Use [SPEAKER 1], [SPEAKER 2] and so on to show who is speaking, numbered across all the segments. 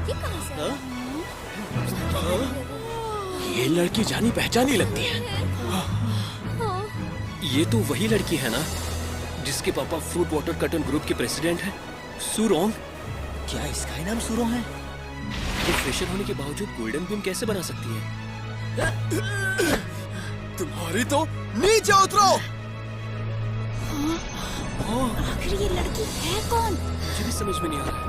[SPEAKER 1] ये कहाँ से आया?
[SPEAKER 2] ये लड़की जानी पहचानी लगती है। ये तो वही लड़की है ना जिसके पापा फ्रूट वाटर कटन ग्रुप के प्रेसिडेंट हैं, सुरोंग।
[SPEAKER 3] क्या इसका ही नाम सुरोंग है?
[SPEAKER 2] ये फ्रेशर होने के बावजूद गोल्डन बीम कैसे बना सकती है?
[SPEAKER 4] तुम्हारी तो नीचे उतरो।
[SPEAKER 1] आखिर ये लड़की है कौन?
[SPEAKER 2] मुझे भी समझ में नहीं आ रहा है।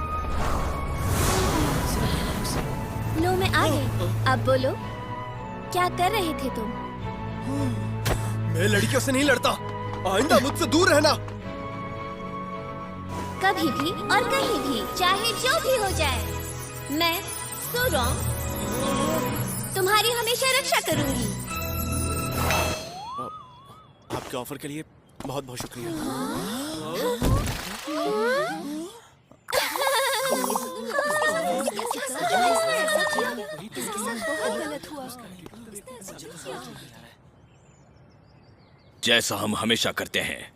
[SPEAKER 1] लो मैं आ गई। अब बोलो क्या कर रहे थे तुम?
[SPEAKER 4] मैं लड़कियों से नहीं लड़ता, आइंदा मुझसे दूर रहना।
[SPEAKER 1] कभी भी और कहीं भी, चाहे जो भी हो जाए, मैं सुरोंग तुम्हारी हमेशा रक्षा करूंगी।
[SPEAKER 4] आपके ऑफर के लिए बहुत बहुत शुक्रिया।
[SPEAKER 5] जैसा हम हमेशा करते हैं,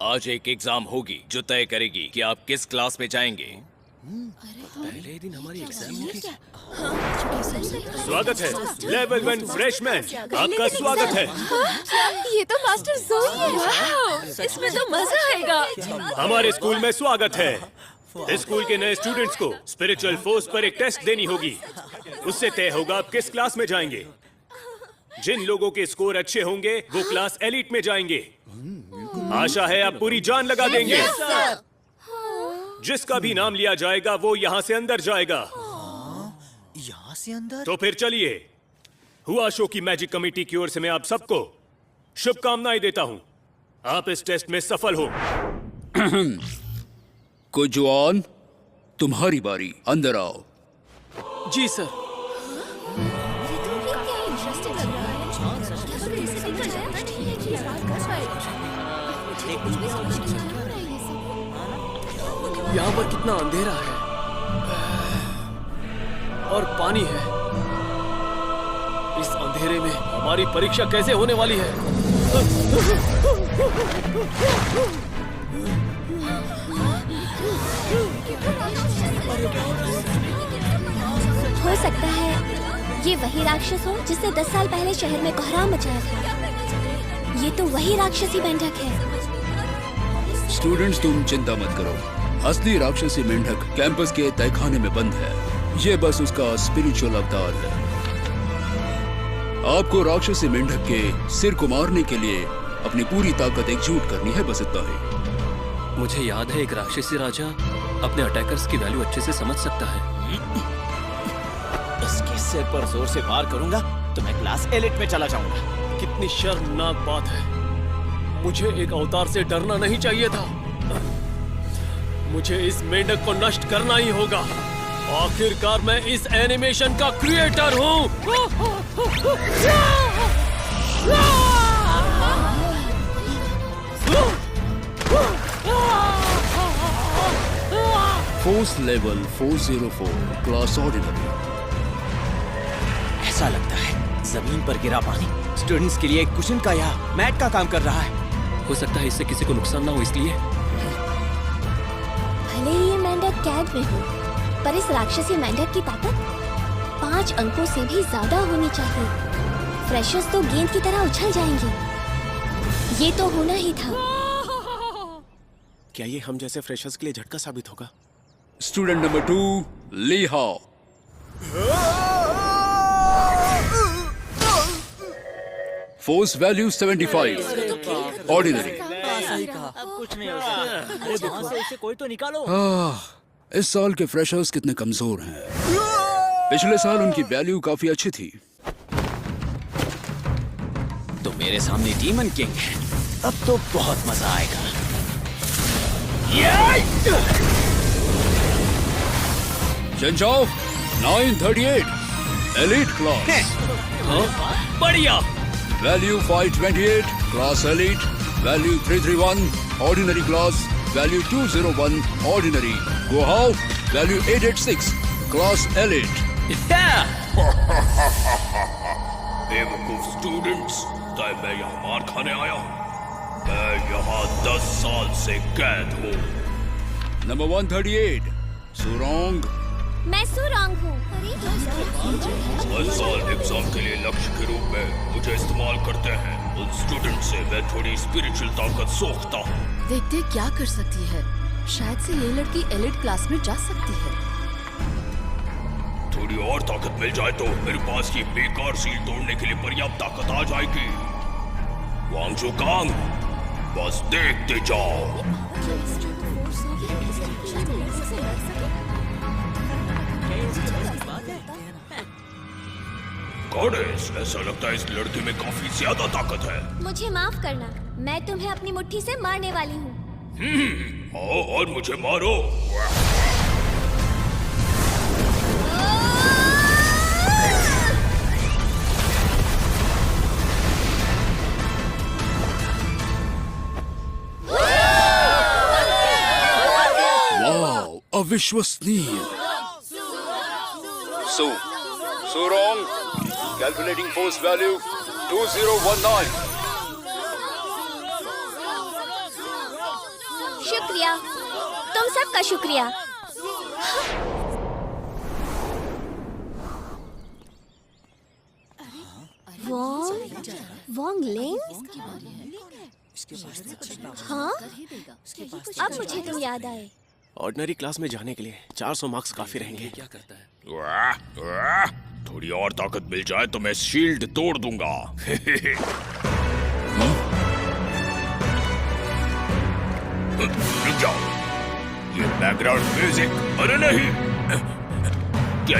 [SPEAKER 5] आज एक एग्जाम होगी जो तय करेगी कि आप किस क्लास में जाएंगे।
[SPEAKER 2] पहले दिन हमारी एग्जाम होगी।
[SPEAKER 5] स्वागत है लेवल 1 फ्रेशमैन, आपका स्वागत है।
[SPEAKER 1] ये तो मास्टर ज़ोई है। इसमें तो मजा आएगा।
[SPEAKER 5] हमारे स्कूल में स्वागत है। स्कूल के नए स्टूडेंट्स को स्पिरिचुअल फोर्स पर एक टेस्ट देनी होगी। उससे तय होगा आप किस क्लास में जाएंगे। जिन लोगों के स्कोर अच्छे होंगे वो क्लास एलिट में जाएंगे। आशा है आप पूरी जान लगा देंगे। जिसका भी नाम लिया जाएगा वो यहाँ से अंदर जाएगा।
[SPEAKER 3] यहाँ से अंदर?
[SPEAKER 5] तो फिर चलिए, हुआ शो की मैजिक कमेटी की ओर से मैं आप सबको शुभकामनाएं देता हूँ। आप इस टेस्ट में सफल हो।
[SPEAKER 6] कुजुआन, तुम्हारी बारी, अंदर आओ।
[SPEAKER 2] जी सर। यहाँ पर कितना अंधेरा है और पानी है। इस अंधेरे में हमारी परीक्षा कैसे होने वाली है?
[SPEAKER 1] हो सकता है ये वही राक्षस हो जिसने 10 साल पहले शहर में कोहराम मचाया था। ये तो वही राक्षसी मेंढक है।
[SPEAKER 6] स्टूडेंट्स, तुम चिंता मत करो। असली राक्षसी मेंढक कैंपस के तहखाने में बंद है। ये बस उसका स्पिरिचुअल अवतार है। आपको राक्षसी मेंढक के सिर को मारने के लिए अपनी पूरी ताकत एकजुट करनी है, बस इतना ही।
[SPEAKER 2] मुझे याद है एक राक्षसी राजा अपने अटैकर्स की वैल्यू अच्छे से समझ सकता है।
[SPEAKER 3] इसके सिर पर जोर से वार करूंगा तो मैं क्लास एलिट में चला जाऊंगा।
[SPEAKER 2] कितनी शर्मनाक बात है। मुझे एक अवतार से डरना नहीं चाहिए था। मुझे इस मेंढक को नष्ट करना ही होगा। आखिरकार मैं इस एनिमेशन का क्रिएटर हूँ।
[SPEAKER 6] Force level 404, class ordinary.
[SPEAKER 3] ऐसा लगता है जमीन पर गिरा पानी स्टूडेंट्स के लिए एक कुशन का या मैट का काम कर रहा है।
[SPEAKER 2] हो सकता है इससे किसी को नुकसान ना हो, इसलिए।
[SPEAKER 1] भले ही ये मेंढक कैद में हो, पर इस राक्षसी मेंढक की ताकत 5 अंकों से भी ज्यादा होनी चाहिए। फ्रेशर्स तो गेंद की तरह उछल जाएंगे। ये तो होना ही था।
[SPEAKER 4] क्या ये हम जैसे फ्रेशर्स के लिए झटका साबित होगा?
[SPEAKER 6] स्टूडेंट नंबर 2, ली हाओ। Force value 75, ordinary.
[SPEAKER 3] अब कुछ नहीं होगा। वहां से इसे कोई तो निकालो।
[SPEAKER 6] इस साल के फ्रेशर्स कितने कमजोर हैं। पिछले साल उनकी वैल्यू काफी अच्छी थी।
[SPEAKER 3] तो मेरे सामने डीमन किंग है। अब तो बहुत मजा आएगा।
[SPEAKER 6] चेंजाओ 938, एलिट क्लास।
[SPEAKER 5] बढ़िया।
[SPEAKER 6] Value 528, class elite. Value 331, ordinary class. Value 201, ordinary. गोहाओ, वैल्यू 886, क्लास एलिट।
[SPEAKER 5] बेवकूफ स्टूडेंट्स, तय मैं यहाँ मार खाने आया हूँ। मैं यहाँ 10 साल से कैद हूँ।
[SPEAKER 6] नंबर 138, सुरोंग,
[SPEAKER 1] मैं सुरंग हूँ।
[SPEAKER 6] हर साल एग्जाम के लिए लक्ष्य के रूप में मुझे इस्तेमाल करते हैं। उन स्टूडेंट से मैं थोड़ी स्पिरिचुअल ताकत सोखता हूँ।
[SPEAKER 7] देखते क्या कर सकती है। शायद से ये लड़की एलिट क्लास में जा सकती है।
[SPEAKER 6] थोड़ी और ताकत मिल जाए तो मेरे पास ये बेकार सील तोड़ने के लिए पर्याप्त ताकत आ जाएगी। वांगजू कांग, बस देखते जाओ। गॉडेस, ऐसा लगता है इस लड़के में काफी ज्यादा ताकत है।
[SPEAKER 1] मुझे माफ करना, मैं तुम्हें अपनी मुट्ठी से मारने वाली हूँ।
[SPEAKER 6] आओ और मुझे मारो। वाह, अविश्वसनीय।
[SPEAKER 8] सुरोंग, कैलकुलेटिंग फोर्स वैल्यू 2019।
[SPEAKER 1] शुक्रिया, तुम सबका शुक्रिया। वॉन्ग लिंग? हाँ, अब मुझे तुम याद आए।
[SPEAKER 2] ऑर्डिनरी क्लास में जाने के लिए 400 मार्क्स काफी रहेंगे। क्या करता है?
[SPEAKER 6] थोड़ी और ताकत मिल जाए तो मैं शील्ड तोड़ दूंगा। रुक जाओ, ये बैकग्राउंड म्यूजिक। अरे नहीं, क्या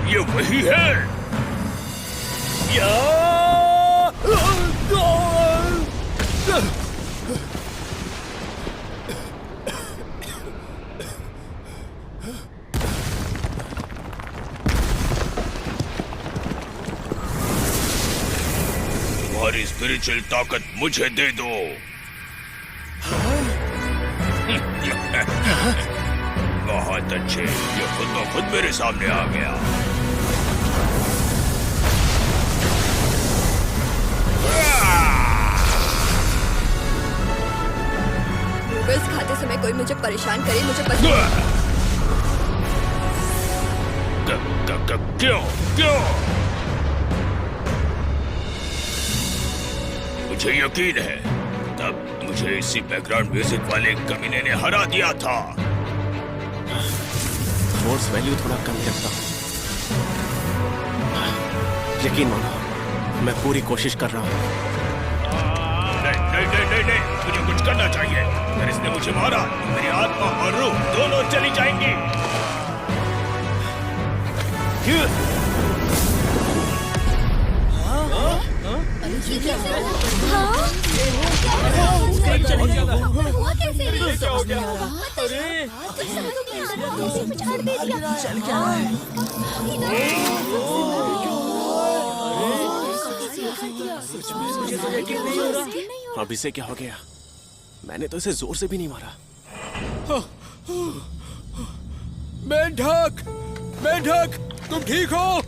[SPEAKER 6] ये वही है? तुम्हारी स्पिरिचुअल ताकत मुझे दे दो। बहुत अच्छे, ये खुद ब खुद मेरे सामने आ गया।
[SPEAKER 7] नूडल्स खाते समय कोई मुझे परेशान करे, मुझे पसंद नहीं।
[SPEAKER 6] क्यों? मुझे यकीन है तब मुझे इसी बैकग्राउंड म्यूजिक वाले कमीने ने हरा दिया था।
[SPEAKER 2] फोर्स वैल्यू थोड़ा कम रखता हूँ। यकीन मानो, मैं पूरी कोशिश कर रहा हूँ।
[SPEAKER 6] नहीं, मुझे कुछ करना चाहिए। अगर इसने मुझे मारा तो मेरी आत्मा और रूह दोनों चली जाएंगी।
[SPEAKER 1] हुआ कैसे? क्या हो गया? अरे चल क्या
[SPEAKER 2] अब इसे क्या हो गया? मैंने तो इसे जोर से भी नहीं मारा।
[SPEAKER 4] मेंढक, तुम ठीक हो?